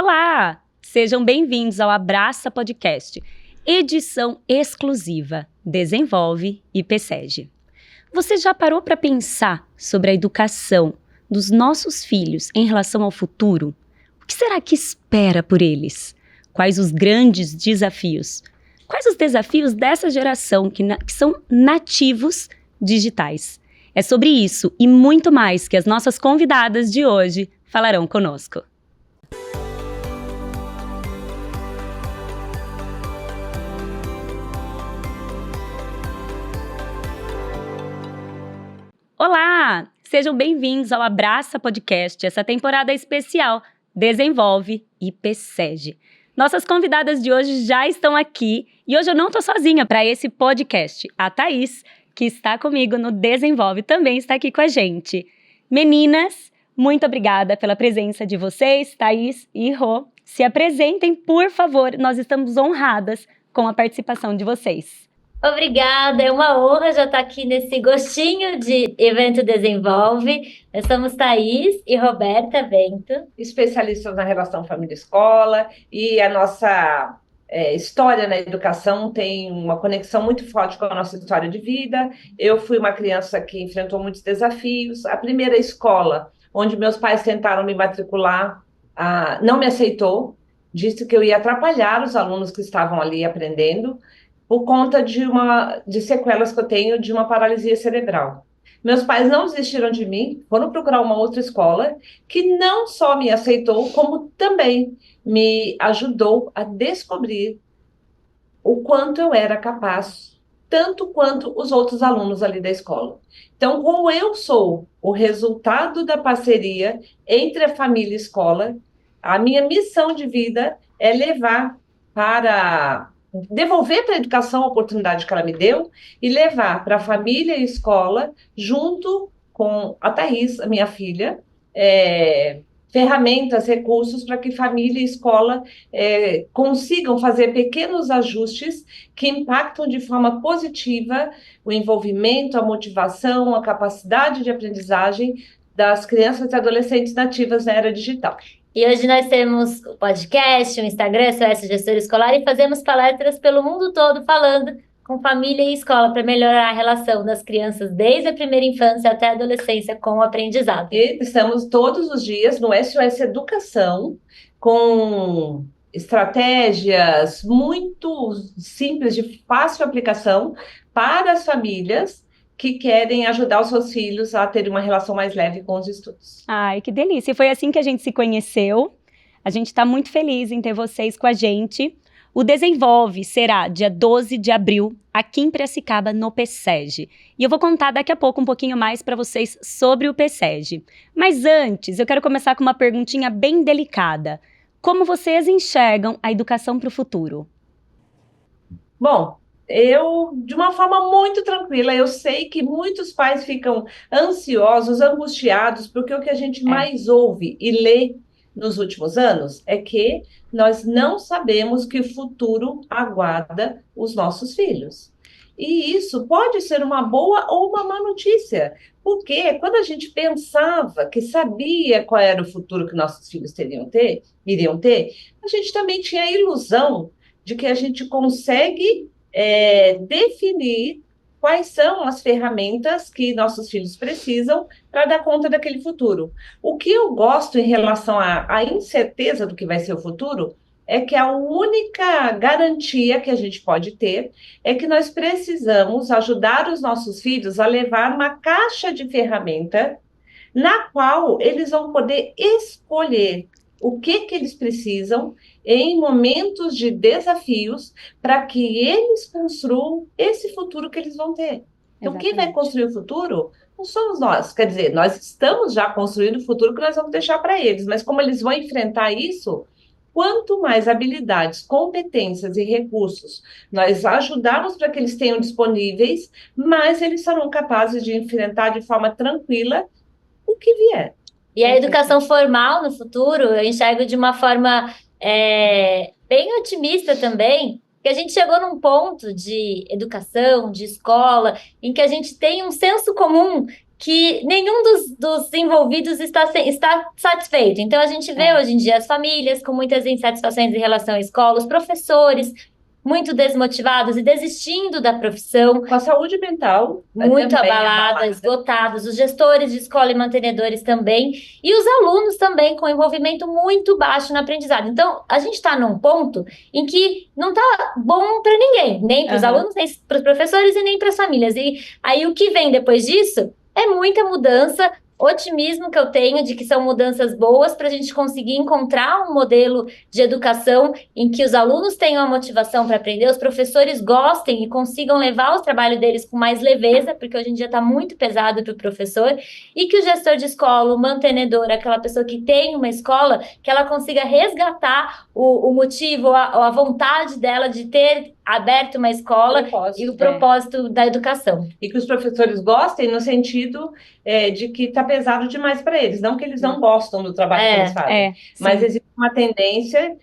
Olá! Sejam bem-vindos ao Abraça Podcast, edição exclusiva Desenvolve IPSEG. Você já parou para pensar sobre a educação dos nossos filhos em relação ao futuro? O que será que espera por eles? Quais os grandes desafios? Quais os desafios dessa geração que são nativos digitais? É sobre isso e muito mais que as nossas convidadas de hoje falarão conosco. Olá! Sejam bem-vindos ao Abraça Podcast, essa temporada especial Desenvolve IPSEG. Nossas convidadas de hoje já estão aqui e hoje eu não estou sozinha para esse podcast. A Thaís, que está comigo no Desenvolve, também está aqui com a gente. Meninas, muito obrigada pela presença de vocês, Thaís e Rô. Se apresentem, por favor, nós estamos honradas com a participação de vocês. Obrigada, é uma honra já estar aqui nesse gostinho de Evento Desenvolve. Nós somos Thaís e Roberta Bento, especialistas na relação família-escola, e a nossa história na educação tem uma conexão muito forte com a nossa história de vida. Eu fui uma criança que enfrentou muitos desafios. A primeira escola onde meus pais tentaram me matricular não me aceitou, disse que eu ia atrapalhar os alunos que estavam ali aprendendo, por conta de sequelas que eu tenho de uma paralisia cerebral. Meus pais não desistiram de mim, foram procurar uma outra escola que não só me aceitou, como também me ajudou a descobrir o quanto eu era capaz, tanto quanto os outros alunos ali da escola. Então, como eu sou o resultado da parceria entre a família e a escola, a minha missão de vida é devolver para a educação a oportunidade que ela me deu e levar para a família e escola, junto com a Thaís, a minha filha, ferramentas, recursos para que família e escola consigam fazer pequenos ajustes que impactam de forma positiva o envolvimento, a motivação, a capacidade de aprendizagem das crianças e adolescentes nativas na era digital. E hoje nós temos o podcast, o Instagram, SOS Gestor Escolar, e fazemos palestras pelo mundo todo falando com família e escola para melhorar a relação das crianças desde a primeira infância até a adolescência com o aprendizado. E estamos todos os dias no SOS Educação com estratégias muito simples, de fácil aplicação para as famílias que querem ajudar os seus filhos a terem uma relação mais leve com os estudos. Ai, que delícia! E foi assim que a gente se conheceu. A gente está muito feliz em ter vocês com a gente. O Desenvolve será dia 12 de abril, aqui em Piracicaba, no PSEG. E eu vou contar daqui a pouco um pouquinho mais para vocês sobre o PSEG. Mas antes, eu quero começar com uma perguntinha bem delicada. Como vocês enxergam a educação para o futuro? Bom, eu, de uma forma muito tranquila, eu sei que muitos pais ficam ansiosos, angustiados, porque o que a gente mais ouve e lê nos últimos anos é que nós não sabemos que futuro aguarda os nossos filhos. E isso pode ser uma boa ou uma má notícia, porque quando a gente pensava que sabia qual era o futuro que nossos filhos iriam ter, a gente também tinha a ilusão de que a gente consegue definir quais são as ferramentas que nossos filhos precisam para dar conta daquele futuro. O que eu gosto em relação à incerteza do que vai ser o futuro é que a única garantia que a gente pode ter é que nós precisamos ajudar os nossos filhos a levar uma caixa de ferramenta na qual eles vão poder escolher o que eles precisam em momentos de desafios para que eles construam esse futuro que eles vão ter. Então, quem vai construir o futuro não somos nós. Quer dizer, nós estamos já construindo o futuro que nós vamos deixar para eles, mas como eles vão enfrentar isso, quanto mais habilidades, competências e recursos nós ajudarmos para que eles tenham disponíveis, mais eles serão capazes de enfrentar de forma tranquila o que vier. E a educação formal no futuro, eu enxergo de uma forma bem otimista também, que a gente chegou num ponto de educação, de escola, em que a gente tem um senso comum que nenhum dos envolvidos está satisfeito. Então, a gente vê hoje em dia as famílias com muitas insatisfações em relação à escola, os professores muito desmotivados e desistindo da profissão. Com a saúde mental Muito também abalada, esgotados, os gestores de escola e mantenedores também, e os alunos também com envolvimento muito baixo no aprendizado. Então, a gente está num ponto em que não está bom para ninguém, nem para os alunos, nem para os professores e nem para as famílias. E aí o que vem depois disso é muita mudança, otimismo que eu tenho de que são mudanças boas para a gente conseguir encontrar um modelo de educação em que os alunos tenham a motivação para aprender, os professores gostem e consigam levar o trabalho deles com mais leveza, porque hoje em dia está muito pesado para o professor, e que o gestor de escola, o mantenedor, aquela pessoa que tem uma escola, que ela consiga resgatar o motivo, a vontade dela de ter aberto uma escola e o propósito da educação. E que os professores gostem no sentido de que está pesado demais para eles, não que eles não gostam do trabalho que eles fazem, mas existe uma tendência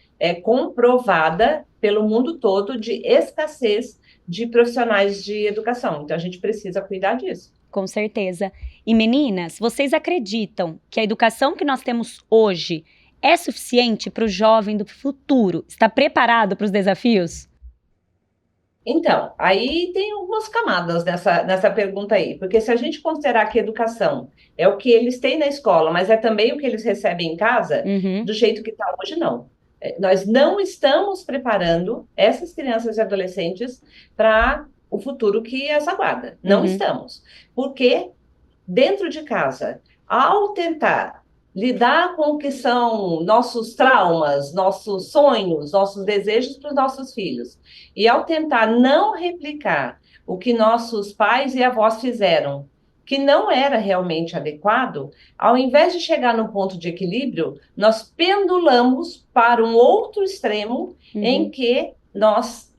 comprovada pelo mundo todo de escassez de profissionais de educação. Então, a gente precisa cuidar disso. Com certeza. E meninas, vocês acreditam que a educação que nós temos hoje é suficiente para o jovem do futuro? Está preparado para os desafios? Então, aí tem algumas camadas nessa pergunta aí, porque se a gente considerar que educação é o que eles têm na escola, mas é também o que eles recebem em casa, do jeito que está hoje, não. Nós não estamos preparando essas crianças e adolescentes para o futuro que as aguarda. Não estamos. Porque dentro de casa, ao tentar lidar com o que são nossos traumas, nossos sonhos, nossos desejos para os nossos filhos, e ao tentar não replicar o que nossos pais e avós fizeram, que não era realmente adequado, ao invés de chegar no ponto de equilíbrio, nós pendulamos para um outro extremo em que nós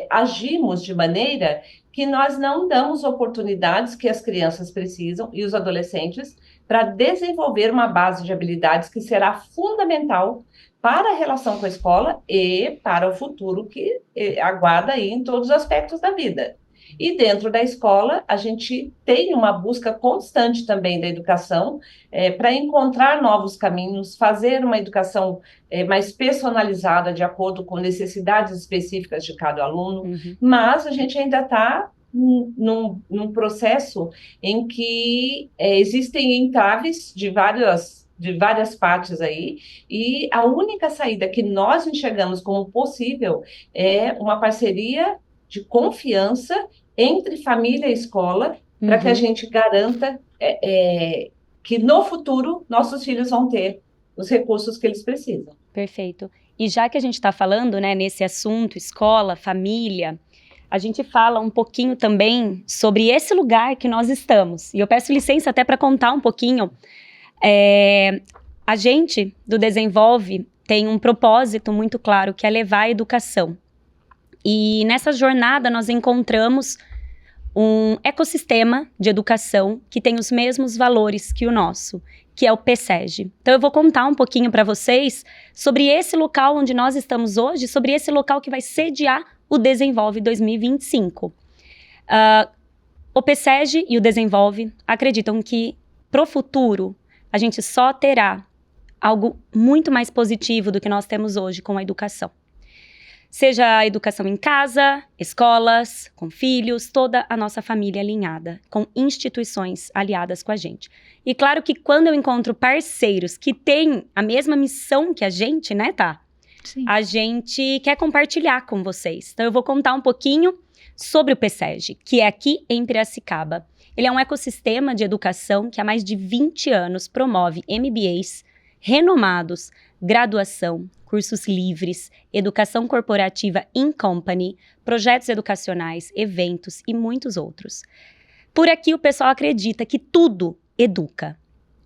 agimos de maneira que nós não damos oportunidades que as crianças precisam e os adolescentes para desenvolver uma base de habilidades que será fundamental para a relação com a escola e para o futuro que aguarda aí em todos os aspectos da vida. E dentro da escola, a gente tem uma busca constante também da educação para encontrar novos caminhos, fazer uma educação mais personalizada de acordo com necessidades específicas de cada aluno, mas a gente ainda está num processo em que existem entraves de várias partes aí, e a única saída que nós enxergamos como possível é uma parceria de confiança entre família e escola, para que a gente garanta que no futuro nossos filhos vão ter os recursos que eles precisam. Perfeito. E já que a gente está falando, né, nesse assunto, escola, família, a gente fala um pouquinho também sobre esse lugar que nós estamos. E eu peço licença até para contar um pouquinho. A gente, do Desenvolve, tem um propósito muito claro, que é levar a educação. E nessa jornada nós encontramos um ecossistema de educação que tem os mesmos valores que o nosso, que é o PSEG. Então eu vou contar um pouquinho para vocês sobre esse local onde nós estamos hoje, sobre esse local que vai sediar o Desenvolve 2025. O PSEG e o Desenvolve acreditam que, pro futuro, a gente só terá algo muito mais positivo do que nós temos hoje com a educação. Seja a educação em casa, escolas, com filhos, toda a nossa família alinhada, com instituições aliadas com a gente. E claro que quando eu encontro parceiros que têm a mesma missão que a gente, né, Tá? Sim. A gente quer compartilhar com vocês. Então eu vou contar um pouquinho sobre o PSEG, que é aqui em Piracicaba. Ele é um ecossistema de educação que há mais de 20 anos promove MBAs renomados, graduação, cursos livres, educação corporativa in company, projetos educacionais, eventos e muitos outros. Por aqui o pessoal acredita que tudo educa.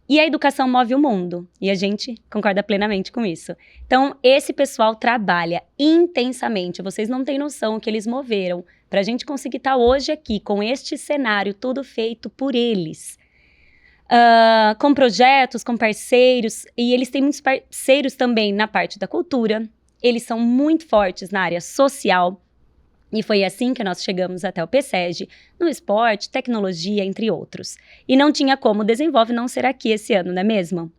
E a educação move o mundo, e a gente concorda plenamente com isso. Então, esse pessoal trabalha intensamente, vocês não têm noção o que eles moveram, para a gente conseguir estar hoje aqui, com este cenário, tudo feito por eles. Com projetos, com parceiros, e eles têm muitos parceiros também na parte da cultura, eles são muito fortes na área social, E foi assim que nós chegamos até o PSEG, no esporte, tecnologia, entre outros. E não tinha como o Desenvolve não ser aqui esse ano, não é mesmo?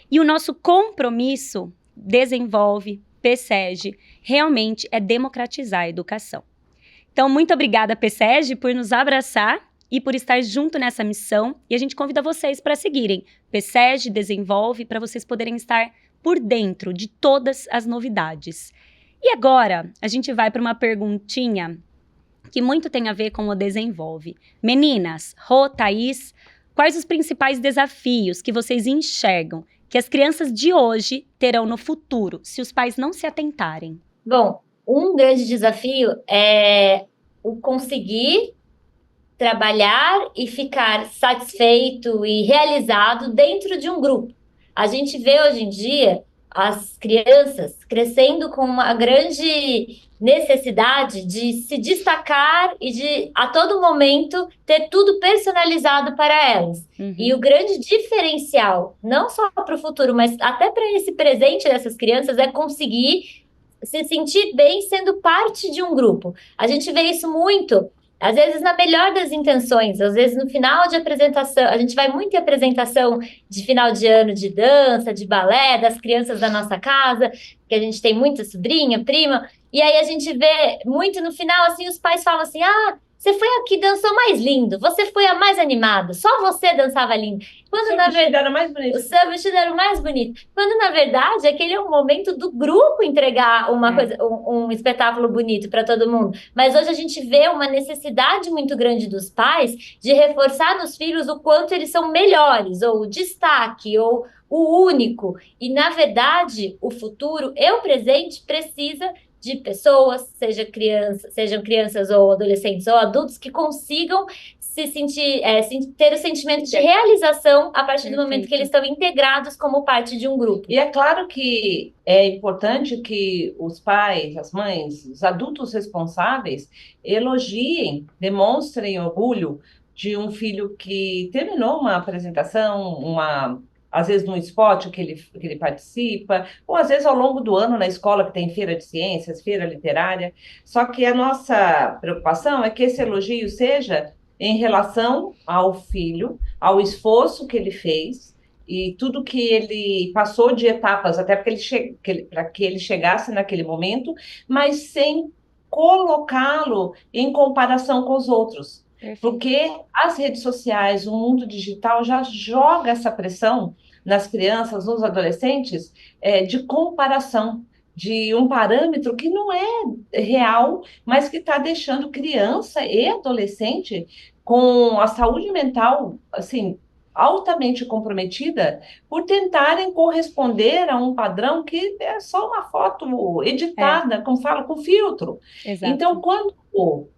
E o nosso compromisso, Desenvolve, PSEG, realmente é democratizar a educação. Então, muito obrigada, PSEG, por nos abraçar e por estar junto nessa missão. E a gente convida vocês para seguirem PSEG, Desenvolve, para vocês poderem estar por dentro de todas as novidades. E agora, a gente vai para uma perguntinha que muito tem a ver com o Desenvolve. Meninas, Rô, Thaís, quais os principais desafios que vocês enxergam que as crianças de hoje terão no futuro, se os pais não se atentarem? Bom, um grande desafio é o conseguir trabalhar e ficar satisfeito e realizado dentro de um grupo. A gente vê hoje em dia as crianças crescendo com uma grande necessidade de se destacar e de, a todo momento, ter tudo personalizado para elas. E o grande diferencial, não só para o futuro, mas até para esse presente dessas crianças, é conseguir se sentir bem sendo parte de um grupo. A gente vê isso muito, às vezes na melhor das intenções, às vezes no final de apresentação, a gente vai muito em apresentação de final de ano de dança, de balé, das crianças da nossa casa, que a gente tem muita sobrinha, prima, e aí a gente vê muito no final, assim, os pais falam assim, você foi a que dançou mais lindo, você foi a mais animada, só você dançava lindo. Quando na verdade era mais bonito. O seu vestido era o mais bonito. Quando na verdade aquele é um momento do grupo entregar uma coisa, um espetáculo bonito para todo mundo. Mas hoje a gente vê uma necessidade muito grande dos pais de reforçar nos filhos o quanto eles são melhores, ou o destaque, ou o único. E na verdade o futuro e o presente precisa de pessoas, sejam crianças ou adolescentes ou adultos, que consigam se sentir, ter o sentimento de realização a partir do momento que eles estão integrados como parte de um grupo. E é claro que é importante que os pais, as mães, os adultos responsáveis elogiem, demonstrem orgulho de um filho que terminou uma apresentação, às vezes no esporte que ele participa, ou às vezes ao longo do ano na escola que tem feira de ciências, feira literária. Só que a nossa preocupação é que esse elogio seja em relação ao filho, ao esforço que ele fez e tudo que ele passou de etapas, até para que ele chegasse naquele momento, mas sem colocá-lo em comparação com os outros. Perfeito. Porque as redes sociais, o mundo digital já joga essa pressão nas crianças, nos adolescentes, de comparação, de um parâmetro que não é real, mas que está deixando criança e adolescente com a saúde mental, assim, altamente comprometida por tentarem corresponder a um padrão que é só uma foto editada, como fala, com filtro. Exato. Então, quando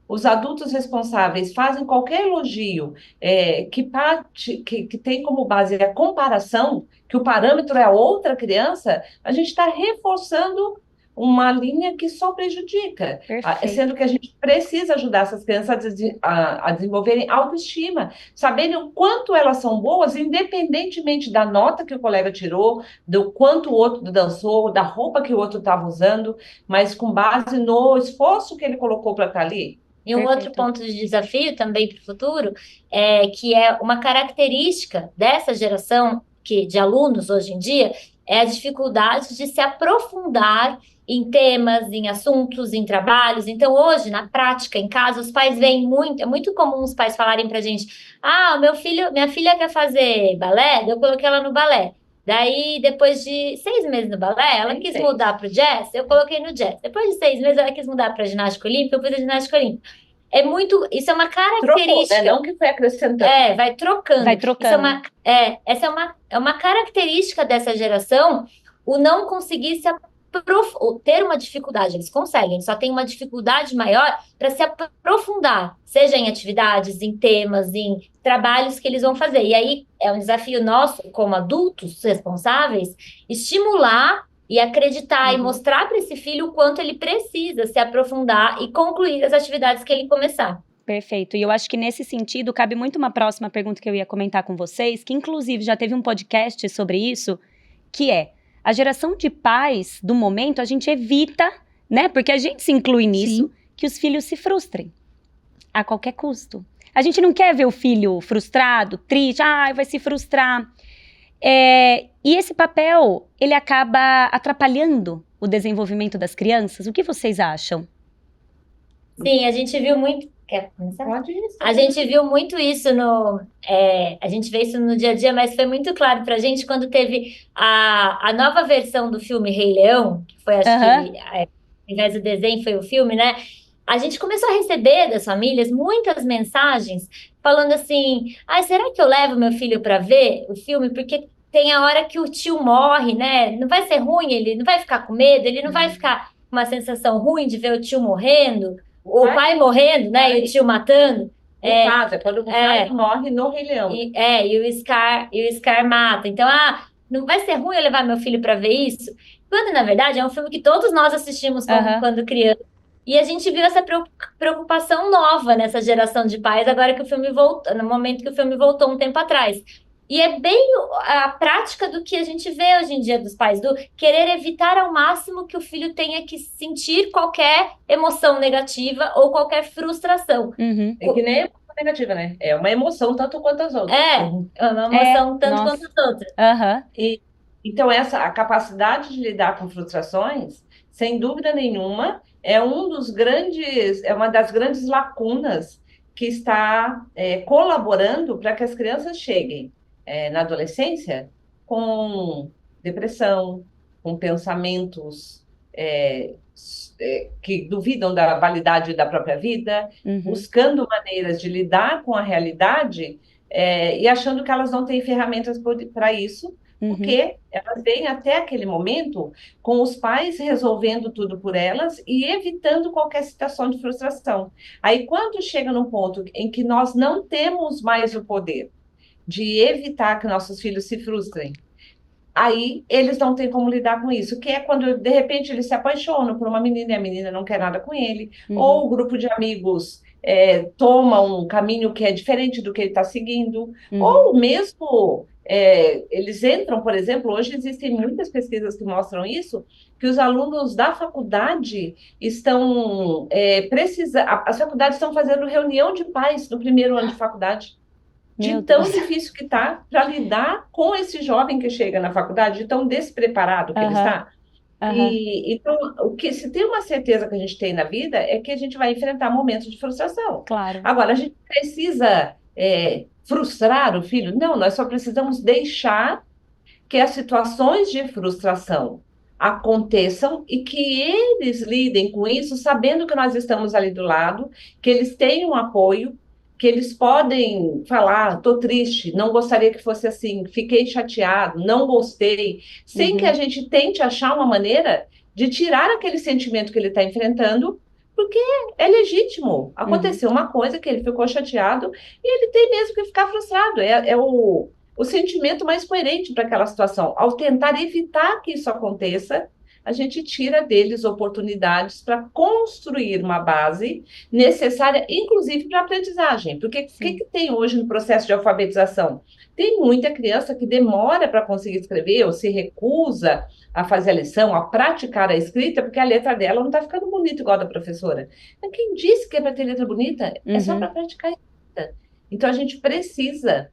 os adultos responsáveis fazem qualquer elogio que tem como base a comparação, que o parâmetro é a outra criança, a gente está reforçando uma linha que só prejudica. Perfeito. Sendo que a gente precisa ajudar essas crianças a desenvolverem autoestima, saberem o quanto elas são boas, independentemente da nota que o colega tirou, do quanto o outro dançou, da roupa que o outro estava usando, mas com base no esforço que ele colocou para estar ali. E um outro ponto de desafio também para o futuro que é uma característica dessa geração de alunos hoje em dia, é a dificuldade de se aprofundar em temas, em assuntos, em trabalhos. Então, hoje, na prática, em casa, os pais veem muito, é muito comum os pais falarem pra gente, minha filha quer fazer balé, eu coloquei ela no balé. Daí, depois de 6 meses no balé, ela quis mudar pro jazz, eu coloquei no jazz. Depois de 6 meses, ela quis mudar pra ginástica olímpica, eu pus a ginástica olímpica. Isso é uma característica. Trocou, né? Não que foi acrescentando. Vai trocando. Vai trocando. Essa é uma característica dessa geração, o não conseguir ter uma dificuldade. Eles conseguem, só tem uma dificuldade maior para se aprofundar, seja em atividades, em temas, em trabalhos que eles vão fazer. E aí é um desafio nosso, como adultos responsáveis, estimular e acreditar e mostrar para esse filho o quanto ele precisa se aprofundar e concluir as atividades que ele começar. Perfeito. E eu acho que nesse sentido cabe muito uma próxima pergunta que eu ia comentar com vocês, que inclusive já teve um podcast sobre isso, que é a geração de pais do momento a gente evita, né? Porque a gente se inclui nisso. Sim. que os filhos se frustrem a qualquer custo. A gente não quer ver o filho frustrado, triste, vai se frustrar. E esse papel, ele acaba atrapalhando o desenvolvimento das crianças. O que vocês acham? Sim, a gente viu muito. Quer começar? Pode ir. A gente viu muito isso a gente vê isso no dia a dia, mas foi muito claro pra gente quando teve a nova versão do filme Rei Leão, que foi, acho que, ao invés do desenho, foi o filme, né? A gente começou a receber das famílias muitas mensagens falando assim: será que eu levo meu filho para ver o filme? Porque tem a hora que o tio morre, né? Não vai ser ruim, ele não vai ficar com medo, ele não vai ficar com uma sensação ruim de ver o tio morrendo, o pai morrendo, né? E o tio matando. Quando o pai morre no Rei Leão. E o Scar mata. Então, não vai ser ruim eu levar meu filho para ver isso? Quando, na verdade, é um filme que todos nós assistimos quando criança. E a gente viu essa preocupação nova nessa geração de pais, agora que o filme voltou, no momento que o filme voltou um tempo atrás. E é bem a prática do que a gente vê hoje em dia dos pais, do querer evitar ao máximo que o filho tenha que sentir qualquer emoção negativa ou qualquer frustração. Uhum. É que nem emoção negativa, né? É uma emoção tanto quanto as outras. É uma emoção tanto quanto as outras. Então, a capacidade de lidar com frustrações, sem dúvida nenhuma, é uma das grandes lacunas que está colaborando para que as crianças cheguem na adolescência com depressão, com pensamentos que duvidam da validade da própria vida, buscando maneiras de lidar com a realidade e achando que elas não têm ferramentas para isso, porque elas vêm até aquele momento com os pais resolvendo tudo por elas e evitando qualquer situação de frustração. Aí, quando chega num ponto em que nós não temos mais o poder de evitar que nossos filhos se frustrem, aí eles não têm como lidar com isso, que é quando, de repente, eles se apaixonam por uma menina e a menina não quer nada com ele, ou o grupo de amigos toma um caminho que é diferente do que ele está seguindo, ou mesmo eles entram, por exemplo, hoje existem muitas pesquisas que mostram isso, que os alunos da faculdade estão as faculdades estão fazendo reunião de pais no primeiro ano de faculdade. De tão difícil que está para lidar com esse jovem que chega na faculdade, de tão despreparado que ele está. Então, se tem uma certeza que a gente tem na vida é que a gente vai enfrentar momentos de frustração. Claro. Agora, a gente precisa frustrar o filho? Não, nós só precisamos deixar que as situações de frustração aconteçam e que eles lidem com isso, sabendo que nós estamos ali do lado, que eles têm um apoio, que eles podem falar: estou triste, não gostaria que fosse assim, fiquei chateado, não gostei, sem que a gente tente achar uma maneira de tirar aquele sentimento que ele está enfrentando, porque é legítimo. Aconteceu uma coisa que ele ficou chateado e ele tem mesmo que ficar frustrado. É o sentimento mais coerente para aquela situação. Ao tentar evitar que isso aconteça, a gente tira deles oportunidades para construir uma base necessária, inclusive para a aprendizagem. Porque o que tem hoje no processo de alfabetização? Tem muita criança que demora para conseguir escrever ou se recusa a fazer a lição, a praticar a escrita, porque a letra dela não está ficando bonita igual a da professora. Mas quem disse que é para ter letra bonita? É só para praticar a escrita. Então, a gente precisa,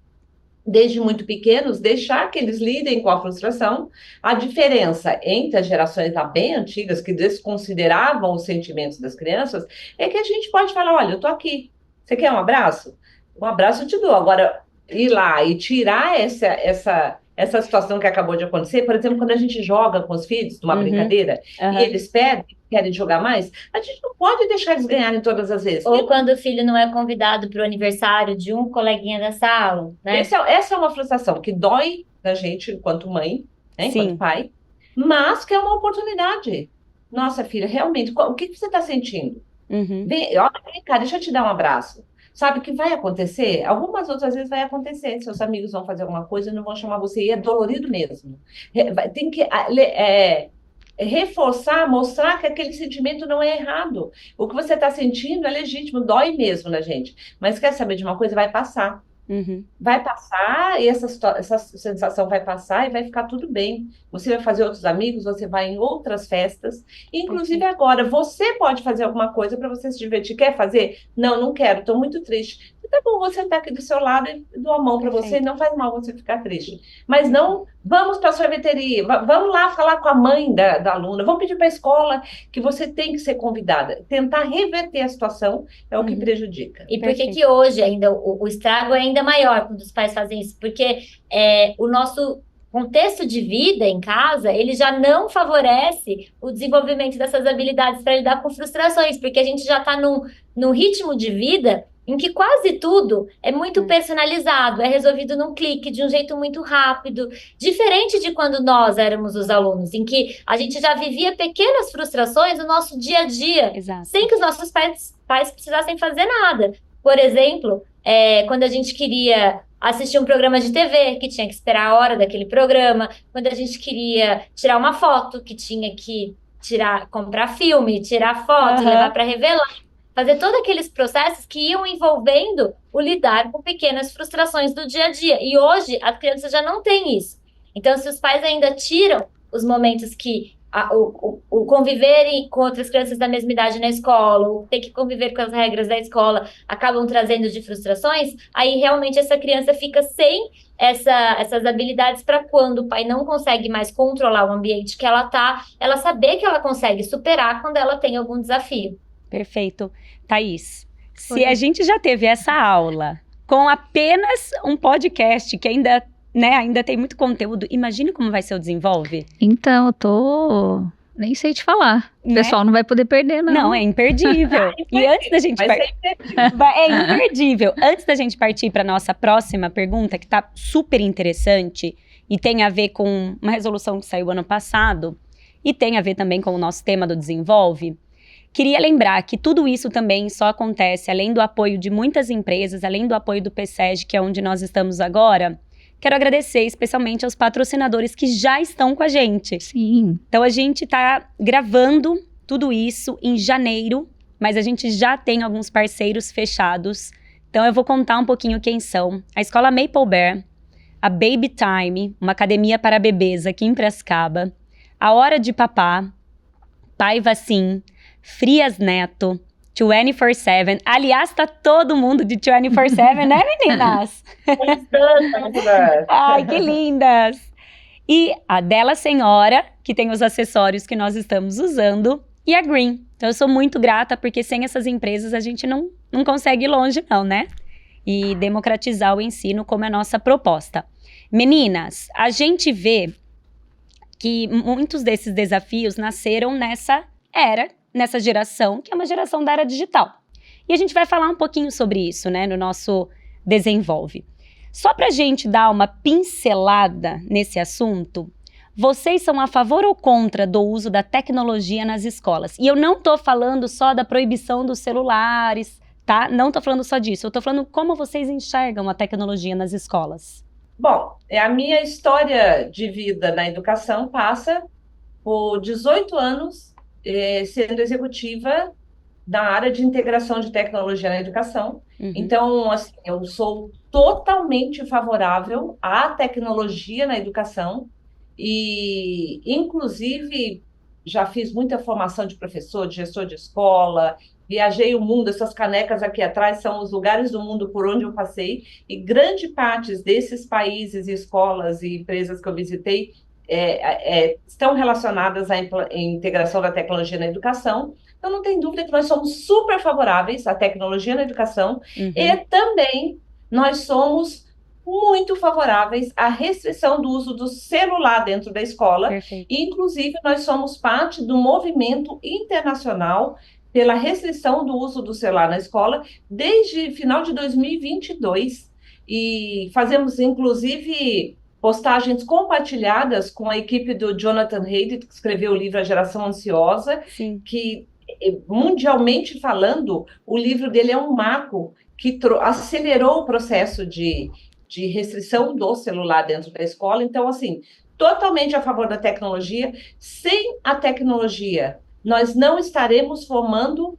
desde muito pequenos, deixar que eles lidem com a frustração. A diferença entre as gerações lá bem antigas, que desconsideravam os sentimentos das crianças, é que a gente pode falar: olha, eu estou aqui, você quer um abraço? Um abraço eu te dou. Agora, ir lá e tirar essa situação que acabou de acontecer, por exemplo, quando a gente joga com os filhos, numa brincadeira, e eles querem jogar mais, a gente não pode deixar eles ganharem todas as vezes. Ou quando o filho não é convidado para o aniversário de um coleguinha da sala, né? Essa é uma frustração que dói da gente enquanto mãe, né, enquanto pai, mas que é uma oportunidade. Nossa, filha, realmente, o que você está sentindo? Vem cá, deixa eu te dar um abraço. Sabe o que vai acontecer? Algumas outras vezes vai acontecer. Seus amigos vão fazer alguma coisa e não vão chamar você. E é dolorido mesmo. Tem que reforçar, mostrar que aquele sentimento não é errado. O que você está sentindo é legítimo, dói mesmo na gente. Mas quer saber de uma coisa? Vai passar. Vai passar e essa sensação vai passar e vai ficar tudo bem. Você vai fazer outros amigos, você vai em outras festas. Inclusive agora, você pode fazer alguma coisa para você se divertir. Quer fazer? Não, não quero, estou muito triste. Tá bom, você está aqui do seu lado e dou a mão para você, não faz mal você ficar triste. Mas não, vamos para a sorveteria, vamos lá falar com a mãe da aluna, vamos pedir para a escola que você tem que ser convidada. Tentar reverter a situação é o que prejudica. E por que hoje ainda o estrago é ainda maior quando os pais fazem isso? Porque o nosso contexto de vida em casa, ele já não favorece o desenvolvimento dessas habilidades para lidar com frustrações, porque a gente já está num ritmo de vida em que quase tudo é muito personalizado, é resolvido num clique, de um jeito muito rápido, diferente de quando nós éramos os alunos, em que a gente já vivia pequenas frustrações no nosso dia a dia, sem que os nossos pais precisassem fazer nada. Por exemplo, quando a gente queria assistir um programa de TV, que tinha que esperar a hora daquele programa, quando a gente queria tirar uma foto, que tinha que comprar filme, tirar foto, levar para revelar, fazer todos aqueles processos que iam envolvendo o lidar com pequenas frustrações do dia a dia. E hoje, as crianças já não têm isso. Então, se os pais ainda tiram os momentos que o conviverem com outras crianças da mesma idade na escola, ou ter que conviver com as regras da escola, acabam trazendo de frustrações, aí realmente essa criança fica sem essas habilidades para quando o pai não consegue mais controlar o ambiente que ela está, ela saber que ela consegue superar quando ela tem algum desafio. Perfeito. Thaís, se a gente já teve essa aula com apenas um podcast que ainda tem muito conteúdo, imagine como vai ser o Desenvolve. Então, nem sei te falar. O pessoal não vai poder perder, não. Não, é imperdível. E antes da gente é imperdível. Antes da gente partir para nossa próxima pergunta, que tá super interessante e tem a ver com uma resolução que saiu ano passado e tem a ver também com o nosso tema do Desenvolve, queria lembrar que tudo isso também só acontece além do apoio de muitas empresas, além do apoio do PSEG, que é onde nós estamos agora. Quero agradecer especialmente aos patrocinadores que já estão com a gente. Sim. Então, a gente está gravando tudo isso em janeiro, mas a gente já tem alguns parceiros fechados. Então, eu vou contar um pouquinho quem são. A Escola Maple Bear, a Baby Time, uma academia para bebês aqui em Piracicaba, a Hora de Papá, Paiva Sim, Frias Neto, 24/7. Aliás, tá todo mundo de 24/7, né, meninas? Ai, que lindas! E a Della Senhora, que tem os acessórios que nós estamos usando, e a Green. Então, eu sou muito grata, porque sem essas empresas a gente não consegue ir longe, não, né? E democratizar o ensino como é a nossa proposta. Meninas, a gente vê que muitos desses desafios nasceram nessa geração, que é uma geração da era digital. E a gente vai falar um pouquinho sobre isso, né, no nosso Desenvolve. Só para a gente dar uma pincelada nesse assunto, vocês são a favor ou contra do uso da tecnologia nas escolas? E eu não estou falando só da proibição dos celulares, tá? Não estou falando só disso, eu estou falando como vocês enxergam a tecnologia nas escolas. Bom, a minha história de vida na educação passa por 18 anos sendo executiva da área de integração de tecnologia na educação. Então, assim, eu sou totalmente favorável à tecnologia na educação e, inclusive, já fiz muita formação de professor, de gestor de escola, viajei o mundo, essas canecas aqui atrás são os lugares do mundo por onde eu passei, e grande parte desses países, escolas e empresas que eu visitei estão relacionadas à integração da tecnologia na educação. Então, não tem dúvida que nós somos super favoráveis à tecnologia na educação e também nós somos muito favoráveis à restrição do uso do celular dentro da escola. Perfeito. E, inclusive, nós somos parte do movimento internacional pela restrição do uso do celular na escola desde final de 2022 e fazemos, inclusive, postagens compartilhadas com a equipe do Jonathan Haidt, que escreveu o livro A Geração Ansiosa. Sim. Que, mundialmente falando, o livro dele é um marco que acelerou o processo de restrição do celular dentro da escola. Então, assim, totalmente a favor da tecnologia. Sem a tecnologia, nós não estaremos formando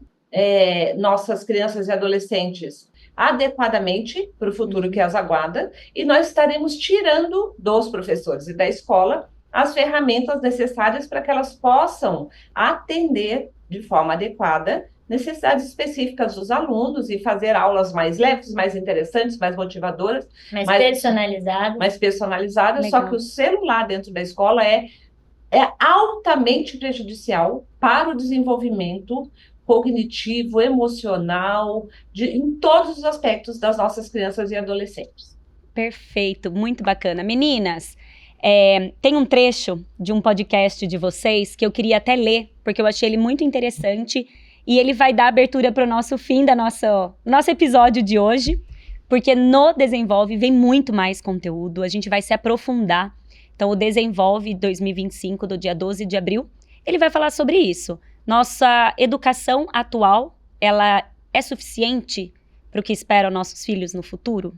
nossas crianças e adolescentes adequadamente para o futuro que as aguarda, e nós estaremos tirando dos professores e da escola as ferramentas necessárias para que elas possam atender de forma adequada necessidades específicas dos alunos e fazer aulas mais leves, mais interessantes, mais motivadoras. Mais personalizadas. Mais personalizadas, Legal. só que o celular dentro da escola é altamente prejudicial para o desenvolvimento cognitivo, emocional, em todos os aspectos das nossas crianças e adolescentes. Perfeito, muito bacana. Meninas, tem um trecho de um podcast de vocês que eu queria até ler, porque eu achei ele muito interessante e ele vai dar abertura para o nosso fim da nosso episódio de hoje, porque no Desenvolve vem muito mais conteúdo, a gente vai se aprofundar. Então, o Desenvolve 2025, do dia 12 de abril, ele vai falar sobre isso. Nossa educação atual, ela é suficiente para o que esperam nossos filhos no futuro?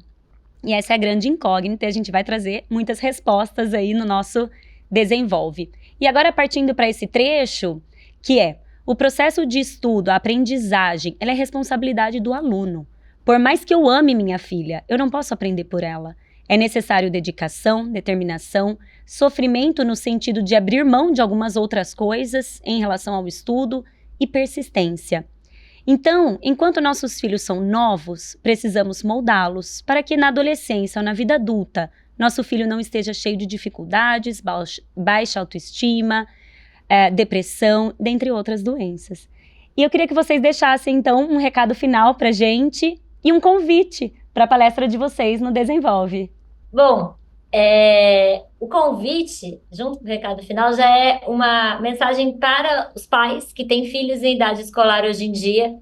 E essa é a grande incógnita, e a gente vai trazer muitas respostas aí no nosso Desenvolve. E agora, partindo para esse trecho, que é: o processo de estudo, a aprendizagem, ela é responsabilidade do aluno. Por mais que eu ame minha filha, eu não posso aprender por ela. É necessário dedicação, determinação, sofrimento no sentido de abrir mão de algumas outras coisas em relação ao estudo e persistência. Então, enquanto nossos filhos são novos, precisamos moldá-los para que na adolescência ou na vida adulta, nosso filho não esteja cheio de dificuldades, baixa autoestima, depressão, dentre outras doenças. E eu queria que vocês deixassem, então, um recado final para a gente e um convite para a palestra de vocês no Desenvolve. Bom, o convite, junto com o recado final, já é uma mensagem para os pais que têm filhos em idade escolar hoje em dia,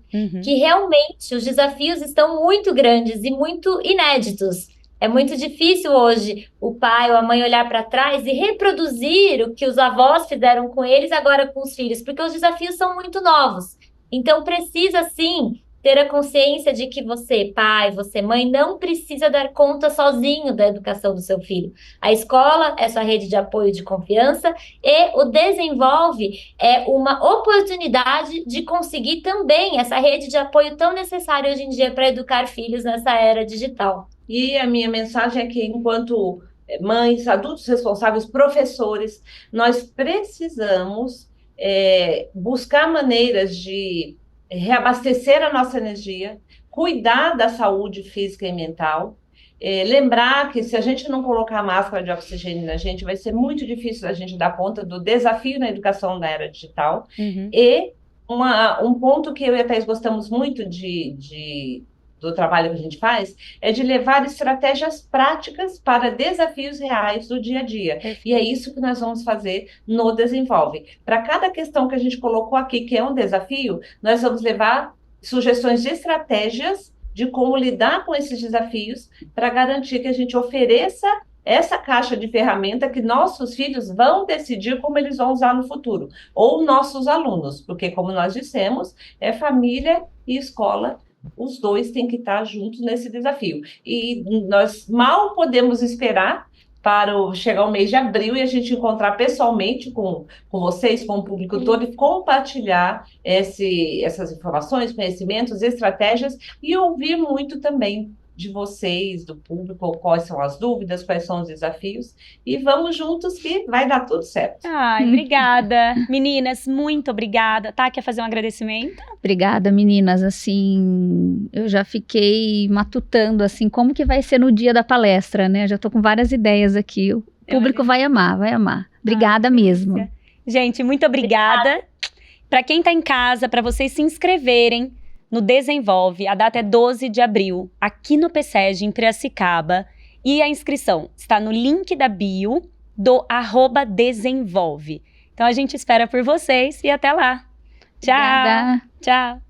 que realmente os desafios estão muito grandes e muito inéditos. É muito difícil hoje o pai ou a mãe olhar para trás e reproduzir o que os avós fizeram com eles agora com os filhos, porque os desafios são muito novos. Então precisa sim ter a consciência de que você, pai, você, mãe, não precisa dar conta sozinho da educação do seu filho. A escola é sua rede de apoio e de confiança, e o Desenvolve é uma oportunidade de conseguir também essa rede de apoio tão necessária hoje em dia para educar filhos nessa era digital. E a minha mensagem é que, enquanto mães, adultos responsáveis, professores, nós precisamos buscar maneiras de reabastecer a nossa energia, cuidar da saúde física e mental, lembrar que se a gente não colocar máscara de oxigênio na gente, vai ser muito difícil a gente dar conta do desafio na educação da era digital. E um ponto que eu e a Thaís gostamos muito do trabalho que a gente faz, é de levar estratégias práticas para desafios reais do dia a dia. E é isso que nós vamos fazer no Desenvolve. Para cada questão que a gente colocou aqui, que é um desafio, nós vamos levar sugestões de estratégias de como lidar com esses desafios para garantir que a gente ofereça essa caixa de ferramenta que nossos filhos vão decidir como eles vão usar no futuro. Ou nossos alunos, porque, como nós dissemos, é família e escola. Os dois têm que estar juntos nesse desafio. E nós mal podemos esperar para chegar o mês de abril e a gente encontrar pessoalmente com vocês, com o público todo, e compartilhar essas informações, conhecimentos, estratégias, e ouvir muito também de vocês, do público, quais são as dúvidas, quais são os desafios, e vamos juntos que vai dar tudo certo. Ai, obrigada. Meninas, muito obrigada. Tá, quer fazer um agradecimento? Obrigada, meninas. Assim, eu já fiquei matutando, assim, como que vai ser no dia da palestra, né? Já tô com várias ideias aqui. O público vai amar, vai amar. Obrigada mesmo. Gente, muito obrigada. Para quem tá em casa, para vocês se inscreverem no Desenvolve, a data é 12 de abril, aqui no PSEG, em Piracicaba. E a inscrição está no link da bio do @Desenvolve. Então a gente espera por vocês e até lá. Tchau! Obrigada. Tchau!